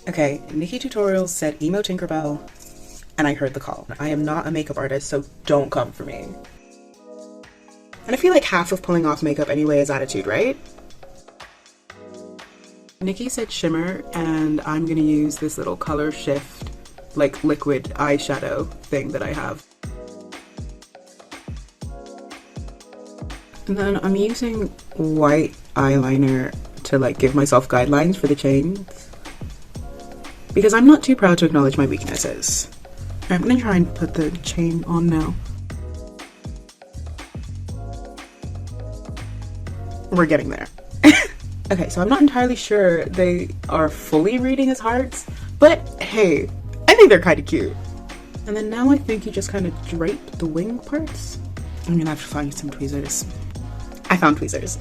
Okay, Nikki Tutorials said emo Tinkerbell, and I heard the call. I am not a makeup artist, so don't come for me. And I feel like half of pulling off makeup anyway is attitude, right? Nikki said shimmer, and I'm gonna use this little color shift, like liquid eyeshadow thing that I have. And then I'm using white eyeliner to like give myself guidelines for the chains, because I'm not too proud to acknowledge my weaknesses. I'm gonna try and put the chain on now. We're getting there. Okay, so I'm not entirely sure they are fully reading as hearts, but hey, I think they're kind of cute. And then now I think you just kind of drape the wing parts. I'm gonna have to find some tweezers. I found tweezers.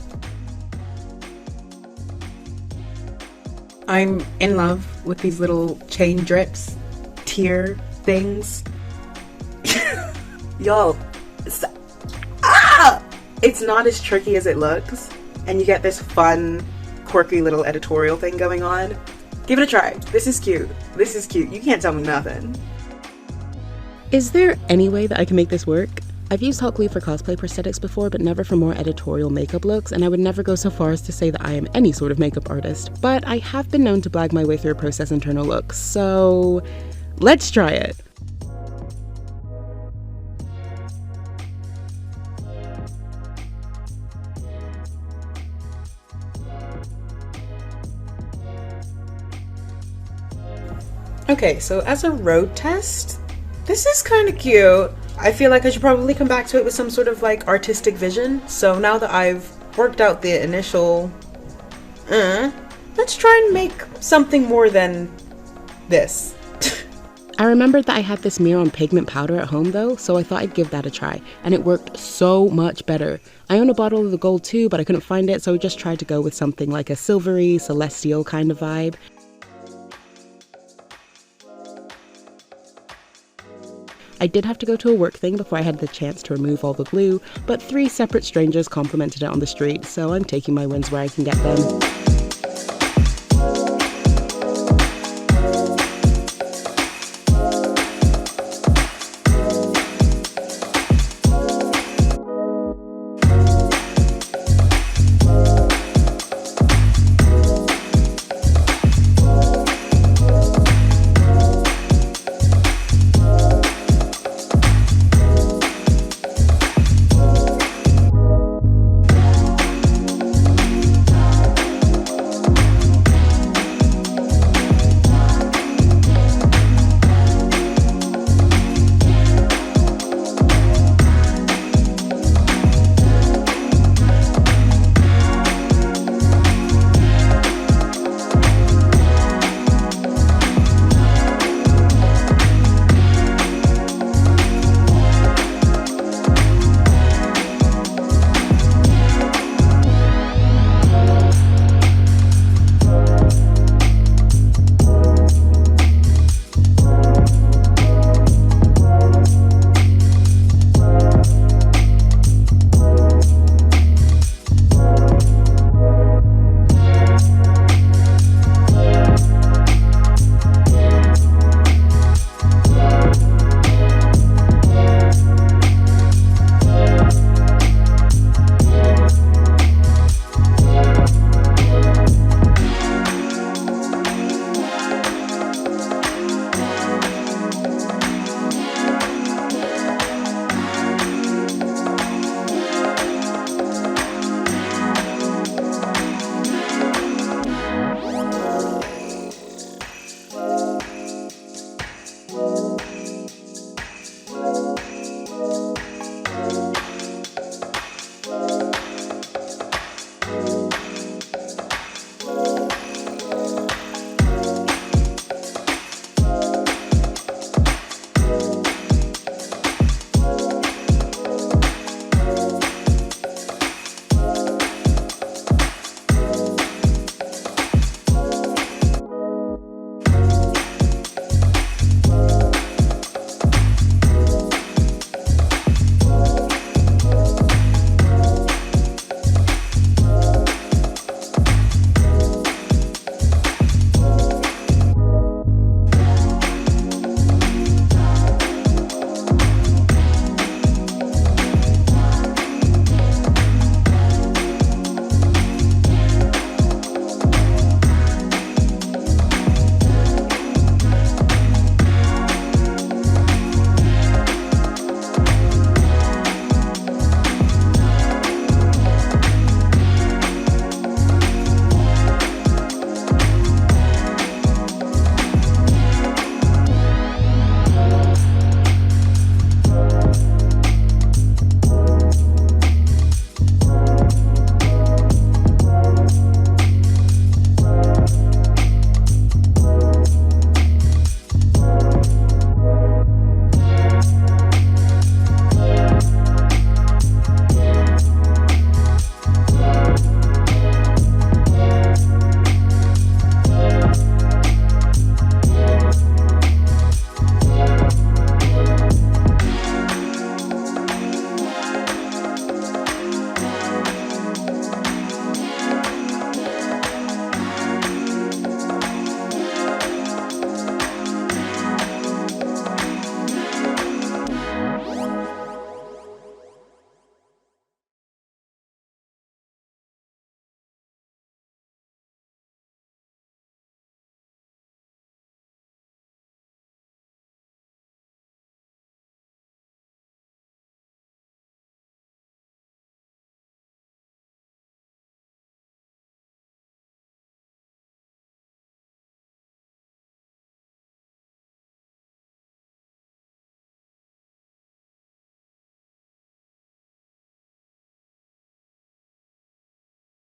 I'm in love with these little chain drips, tear things. Y'all, it's not as tricky as it looks, and you get this fun, quirky little editorial thing going on. Give it a try. This is cute. This is cute. You can't tell me nothing. Is there any way that I can make this work? I've used hot glue for cosplay prosthetics before, but never for more editorial makeup looks, and I would never go so far as to say that I am any sort of makeup artist, but I have been known to blag my way through a process internal looks, so let's try it. Okay, so as a road test, this is kind of cute. I feel like I should probably come back to it with some sort of like artistic vision. So now that I've worked out the initial, let's try and make something more than this. I remembered that I had this mirror on pigment powder at home though, so I thought I'd give that a try, and it worked so much better. I own a bottle of the gold too, but I couldn't find it, so I just tried to go with something like a silvery, celestial kind of vibe. I did have to go to a work thing before I had the chance to remove all the glue, but 3 separate strangers complimented it on the street, so I'm taking my wins where I can get them.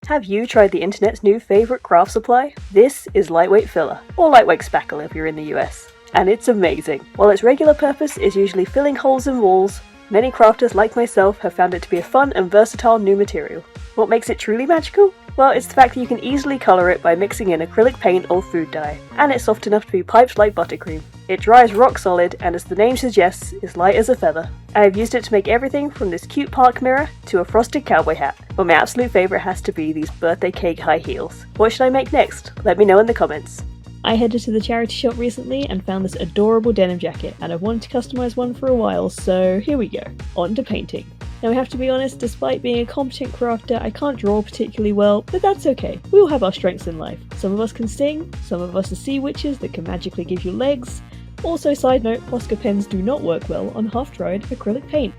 Have you tried the internet's new favourite craft supply? This is lightweight filler, or lightweight spackle if you're in the US. And it's amazing. While its regular purpose is usually filling holes in walls, many crafters like myself have found it to be a fun and versatile new material. What makes it truly magical? Well, it's the fact that you can easily colour it by mixing in acrylic paint or food dye, and it's soft enough to be piped like buttercream. It dries rock solid, and as the name suggests, is light as a feather. I have used it to make everything from this cute park mirror to a frosted cowboy hat, but my absolute favourite has to be these birthday cake high heels. What should I make next? Let me know in the comments. I headed to the charity shop recently and found this adorable denim jacket, and I've wanted to customise one for a while, so here we go. On to painting. Now I have to be honest, despite being a competent crafter, I can't draw particularly well, but that's okay. We all have our strengths in life. Some of us can sing, some of us are sea witches that can magically give you legs. Also, side note, Posca pens do not work well on half-dried acrylic paint.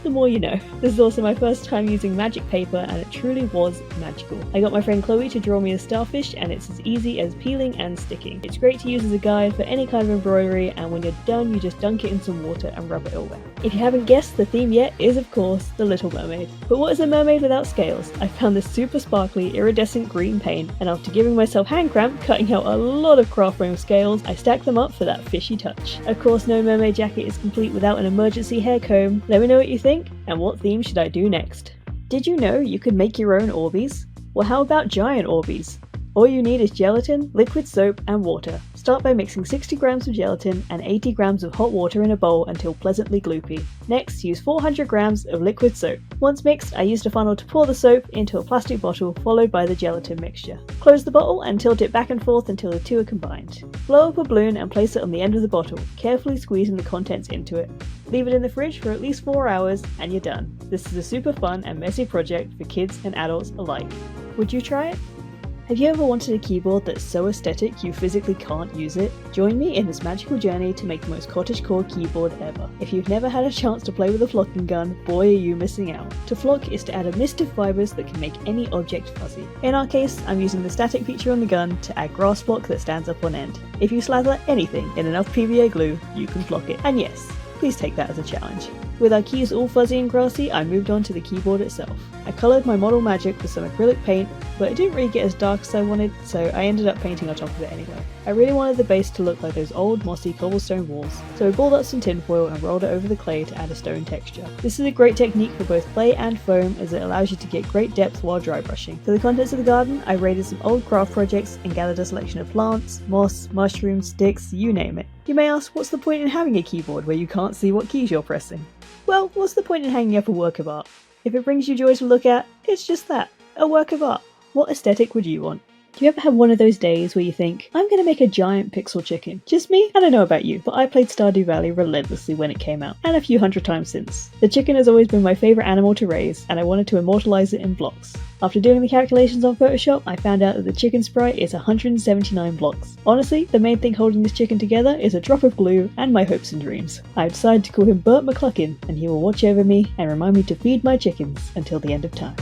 The more you know. This is also my first time using magic paper and it truly was magical. I got my friend Chloe to draw me a starfish and it's as easy as peeling and sticking. It's great to use as a guide for any kind of embroidery, and when you're done you just dunk it in some water and rub it away. If you haven't guessed, the theme yet is of course the Little Mermaid. But what is a mermaid without scales? I found this super sparkly iridescent green paint, and after giving myself hand cramp cutting out a lot of craft foam scales, I stacked them up for that fishy touch. Of course, no mermaid jacket is complete without an emergency hair comb. Let me know what you think, and what theme should I do next? Did you know you could make your own Orbeez? Well, how about giant Orbeez? All you need is gelatin, liquid soap, and water. Start by mixing 60 grams of gelatin and 80 grams of hot water in a bowl until pleasantly gloopy. Next, use 400 grams of liquid soap. Once mixed, I used a funnel to pour the soap into a plastic bottle followed by the gelatin mixture. Close the bottle and tilt it back and forth until the two are combined. Blow up a balloon and place it on the end of the bottle, carefully squeezing the contents into it. Leave it in the fridge for at least 4 hours and you're done. This is a super fun and messy project for kids and adults alike. Would you try it? Have you ever wanted a keyboard that's so aesthetic you physically can't use it? Join me in this magical journey to make the most cottagecore keyboard ever. If you've never had a chance to play with a flocking gun, boy are you missing out. To flock is to add a mist of fibres that can make any object fuzzy. In our case, I'm using the static feature on the gun to add grass flock that stands up on end. If you slather anything in enough PVA glue, you can flock it. And yes, please take that as a challenge. With our keys all fuzzy and grassy, I moved on to the keyboard itself. I coloured my model magic with some acrylic paint, but it didn't really get as dark as I wanted, so I ended up painting on top of it anyway. I really wanted the base to look like those old mossy cobblestone walls, so I balled up some tinfoil and rolled it over the clay to add a stone texture. This is a great technique for both clay and foam as it allows you to get great depth while dry brushing. For the contents of the garden, I raided some old craft projects and gathered a selection of plants, moss, mushrooms, sticks, you name it. You may ask, what's the point in having a keyboard where you can't see what keys you're pressing? Well, what's the point in hanging up a work of art? If it brings you joy to look at, it's just that, a work of art. What aesthetic would you want? Do you ever have one of those days where you think, I'm going to make a giant pixel chicken? Just me? I don't know about you, but I played Stardew Valley relentlessly when it came out, and a few hundred times since. The chicken has always been my favourite animal to raise, and I wanted to immortalise it in blocks. After doing the calculations on Photoshop, I found out that the chicken sprite is 179 blocks. Honestly, the main thing holding this chicken together is a drop of glue and my hopes and dreams. I've decided to call him Bert McCluckin, and he will watch over me and remind me to feed my chickens until the end of time.